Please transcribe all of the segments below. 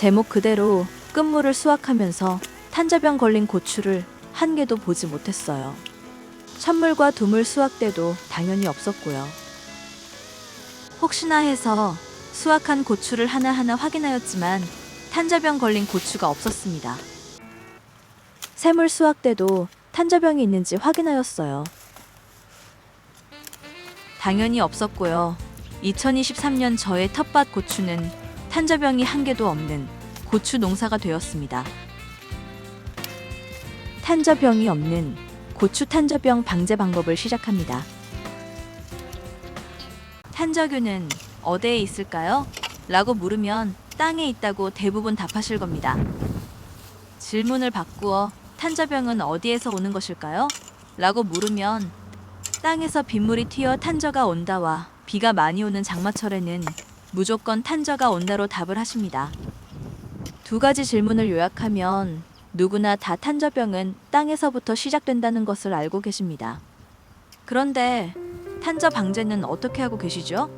제목 그대로 끝물을 수확하면서 탄저병 걸린 고추를 한 개도 보지 못했어요. 첫물과 두물 수확 때도 당연히 없었고요. 혹시나 해서 수확한 고추를 하나하나 확인하였지만 탄저병 걸린 고추가 없었습니다. 샘물 수확 때도 탄저병이 있는지 확인하였어요. 당연히 없었고요. 2023년 저의 텃밭 고추는 탄저병이 한 개도 없는 고추 농사가 되었습니다. 탄저병이 없는 고추 탄저병 방제 방법을 시작합니다. 탄저균은 어디에 있을까요? 라고 물으면 땅에 있다고 대부분 답하실 겁니다. 질문을 바꾸어 탄저병은 어디에서 오는 것일까요? 라고 물으면 땅에서 빗물이 튀어 탄저가 온다와 비가 많이 오는 장마철에는 무조건 탄저가 온다로 답을 하십니다. 두 가지 질문을 요약하면 누구나 다 탄저병은 땅에서부터 시작된다는 것을 알고 계십니다. 그런데 탄저 방제는 어떻게 하고 계시죠?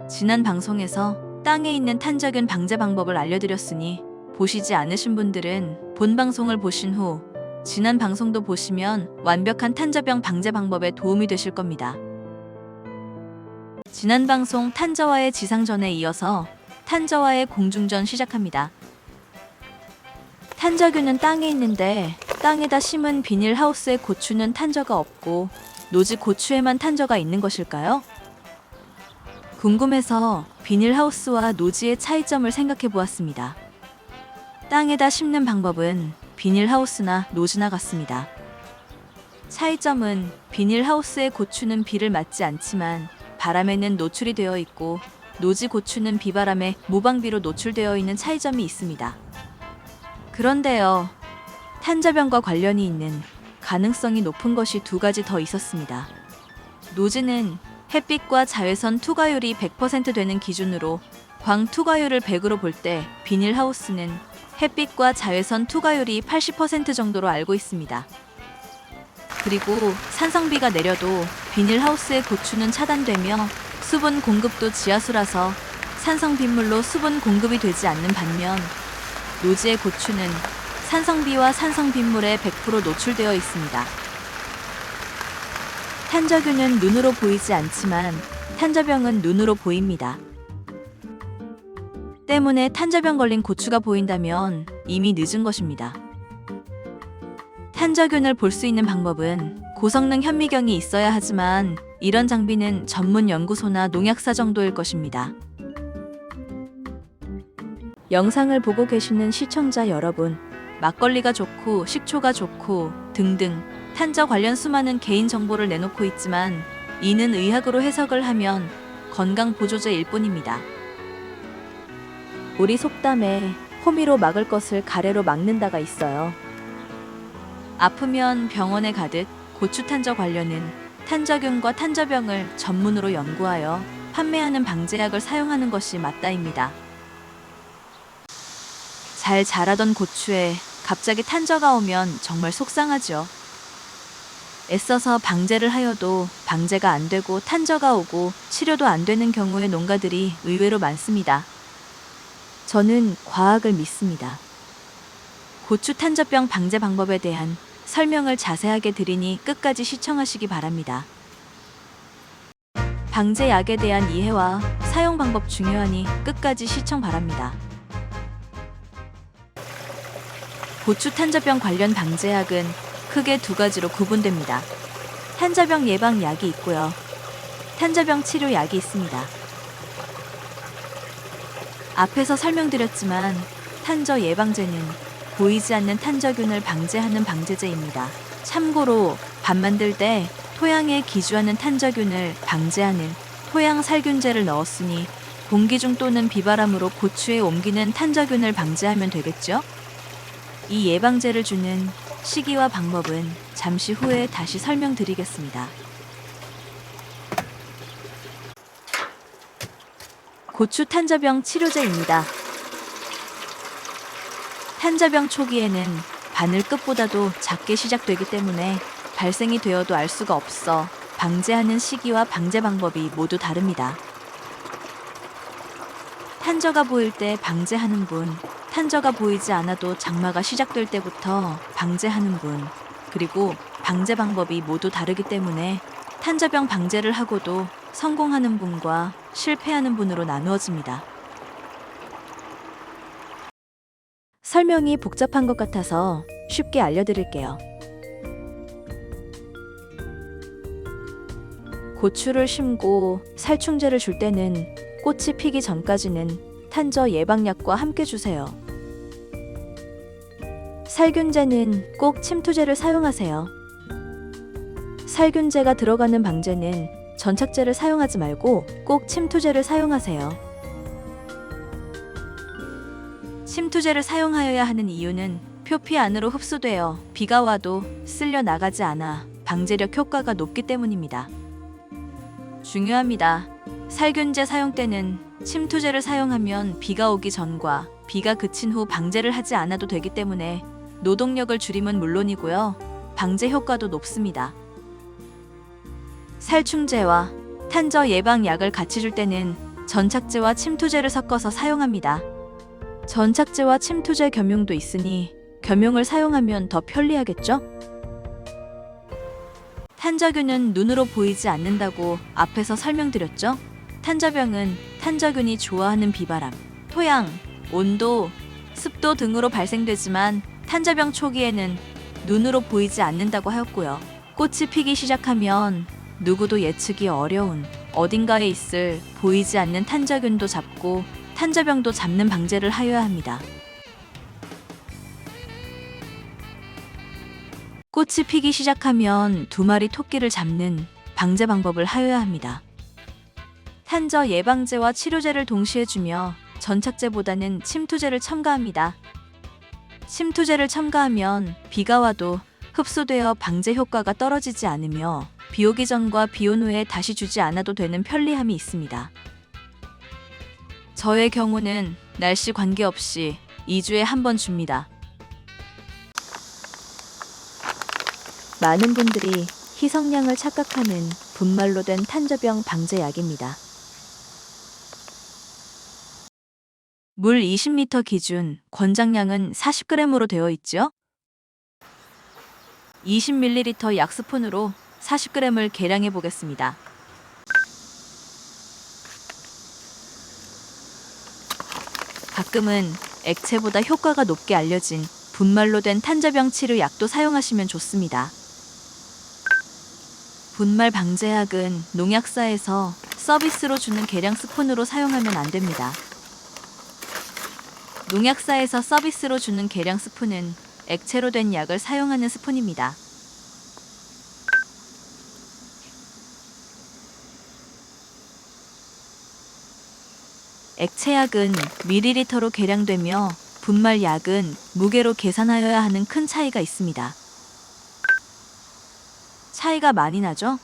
지난 방송에서 땅에 있는 탄저균 방제 방법을 알려드렸으니 보시지 않으신 분들은 본 방송을 보신 후 지난 방송도 보시면 완벽한 탄저병 방제 방법에 도움이 되실 겁니다. 지난 방송 탄저와의 지상전에 이어서 탄저와의 공중전 시작합니다. 탄저균은 땅에 있는데 땅에다 심은 비닐하우스의 고추는 탄저가 없고 노지 고추에만 탄저가 있는 것일까요? 궁금해서 비닐하우스와 노지의 차이점을 생각해 보았습니다. 땅에다 심는 방법은 비닐하우스나 노지나 같습니다. 차이점은 비닐하우스의 고추는 비를 맞지 않지만 바람에는 노출이 되어 있고 노지 고추는 비바람에 무방비로 노출되어 있는 차이점이 있습니다. 그런데요, 탄저병과 관련이 있는 가능성이 높은 것이 두 가지 더 있었습니다. 노지는 햇빛과 자외선 투과율이 100% 되는 기준으로 광 투과율을 100으로 볼 때 비닐하우스는 햇빛과 자외선 투과율이 80% 정도로 알고 있습니다. 그리고 산성비가 내려도 비닐하우스의 고추는 차단되며 수분 공급도 지하수라서 산성 빗물로 수분 공급이 되지 않는 반면 노지의 고추는 산성비와 산성 빗물에 100% 노출되어 있습니다. 탄저균은 눈으로 보이지 않지만 탄저병은 눈으로 보입니다. 때문에 탄저병 걸린 고추가 보인다면 이미 늦은 것입니다. 탄저균을 볼 수 있는 방법은 고성능 현미경이 있어야 하지만 이런 장비는 전문 연구소나 농약사 정도일 것입니다. 영상을 보고 계시는 시청자 여러분, 막걸리가 좋고 식초가 좋고 등등 탄저 관련 수많은 개인 정보를 내놓고 있지만 이는 의학으로 해석을 하면 건강 보조제일 뿐입니다. 우리 속담에 호미로 막을 것을 가래로 막는다가 있어요. 아프면 병원에 가듯 고추 탄저 관련은 탄저균과 탄저병을 전문으로 연구하여 판매하는 방제약을 사용하는 것이 맞다입니다. 잘 자라던 고추에 갑자기 탄저가 오면 정말 속상하죠. 애써서 방제를 하여도 방제가 안 되고 탄저가 오고 치료도 안 되는 경우의 농가들이 의외로 많습니다. 저는 과학을 믿습니다. 고추 탄저병 방제 방법에 대한 설명을 자세하게 드리니 끝까지 시청하시기 바랍니다. 방제약에 대한 이해와 사용 방법 중요하니 끝까지 시청 바랍니다. 고추 탄저병 관련 방제약은 크게 두 가지로 구분됩니다. 탄저병 예방 약이 있고요. 탄저병 치료 약이 있습니다. 앞에서 설명드렸지만 탄저 예방제는 보이지 않는 탄저균을 방제하는 방제제입니다. 참고로 밥 만들 때 토양에 기주하는 탄저균을 방제하는 토양 살균제를 넣었으니 공기 중 또는 비바람으로 고추에 옮기는 탄저균을 방제하면 되겠죠? 이 예방제를 주는 시기와 방법은 잠시 후에 다시 설명드리겠습니다. 고추 탄저병 치료제입니다. 탄저병 초기에는 바늘 끝보다도 작게 시작되기 때문에 발생이 되어도 알 수가 없어 방제하는 시기와 방제 방법이 모두 다릅니다. 탄저가 보일 때 방제하는 분, 탄저가 보이지 않아도 장마가 시작될 때부터 방제하는 분, 그리고 방제 방법이 모두 다르기 때문에 탄저병 방제를 하고도 성공하는 분과 실패하는 분으로 나누어집니다. 설명이 복잡한 것 같아서 쉽게 알려드릴게요. 고추를 심고 살충제를 줄 때는 꽃이 피기 전까지는 탄저 예방약과 함께 주세요. 살균제는 꼭 침투제를 사용하세요. 살균제가 들어가는 방제는 전착제를 사용하지 말고 꼭 침투제를 사용하세요. 침투제를 사용하여야 하는 이유는 표피 안으로 흡수되어 비가 와도 쓸려 나가지 않아 방제력 효과가 높기 때문입니다. 중요합니다. 살균제 사용 때는 침투제를 사용하면 비가 오기 전과 비가 그친 후 방제를 하지 않아도 되기 때문에 노동력을 줄임은 물론이고요. 방제 효과도 높습니다. 살충제와 탄저 예방약을 같이 줄 때는 전착제와 침투제를 섞어서 사용합니다. 전착제와 침투제 겸용도 있으니 겸용을 사용하면 더 편리하겠죠? 탄저균은 눈으로 보이지 않는다고 앞에서 설명드렸죠? 탄저병은 탄저균이 좋아하는 비바람, 토양, 온도, 습도 등으로 발생되지만 탄저병 초기에는 눈으로 보이지 않는다고 하였고요. 꽃이 피기 시작하면 누구도 예측이 어려운 어딘가에 있을 보이지 않는 탄저균도 잡고 탄저병도 잡는 방제를 하여야 합니다. 꽃이 피기 시작하면 2마리 토끼를 잡는 방제 방법을 하여야 합니다. 탄저 예방제와 치료제를 동시에 주며 전착제보다는 침투제를 첨가합니다. 침투제를 첨가하면 비가 와도 흡수되어 방제 효과가 떨어지지 않으며 비 오기 전과 비 온 후에 다시 주지 않아도 되는 편리함이 있습니다. 저의 경우는 날씨 관계없이 2주에 한 번 줍니다. 많은 분들이 희석량을 착각하는 분말로 된 탄저병 방제약입니다. 물 20리터 기준 권장량은 40g으로 되어 있죠? 20ml 약 스푼으로 40g을 계량해 보겠습니다. 가끔은 액체보다 효과가 높게 알려진 분말로 된 탄저병 치료 약도 사용하시면 좋습니다. 분말 방제약은 농약사에서 서비스로 주는 계량 스푼으로 사용하면 안 됩니다. 농약사에서 서비스로 주는 계량 스푼은 액체로 된 약을 사용하는 스푼입니다. 액체약은 밀리리터로 계량되며 분말약은 무게로 계산하여야 하는 큰 차이가 있습니다. 차이가 많이 나죠?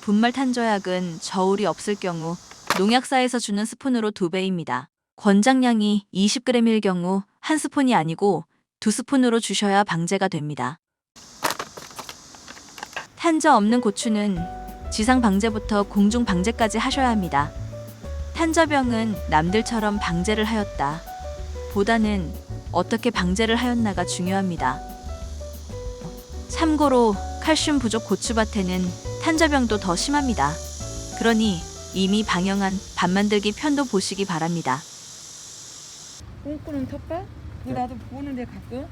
분말 탄저약은 저울이 없을 경우 농약사에서 주는 스푼으로 2배입니다. 권장량이 20g일 경우 1스푼이 아니고 2스푼으로 주셔야 방제가 됩니다. 탄저 없는 고추는 지상 방제부터 공중 방제까지 하셔야 합니다. 탄저병은 남들처럼 방제를 하였다 보다는 어떻게 방제를 하였나가 중요합니다. 참고로 칼슘 부족 고추밭에는 탄저병도 더 심합니다. 그러니 이미 방영한 밥 만들기 편도 보시기 바랍니다. 꽁꾸는 텃밭? 그거 나도 보는데 가끔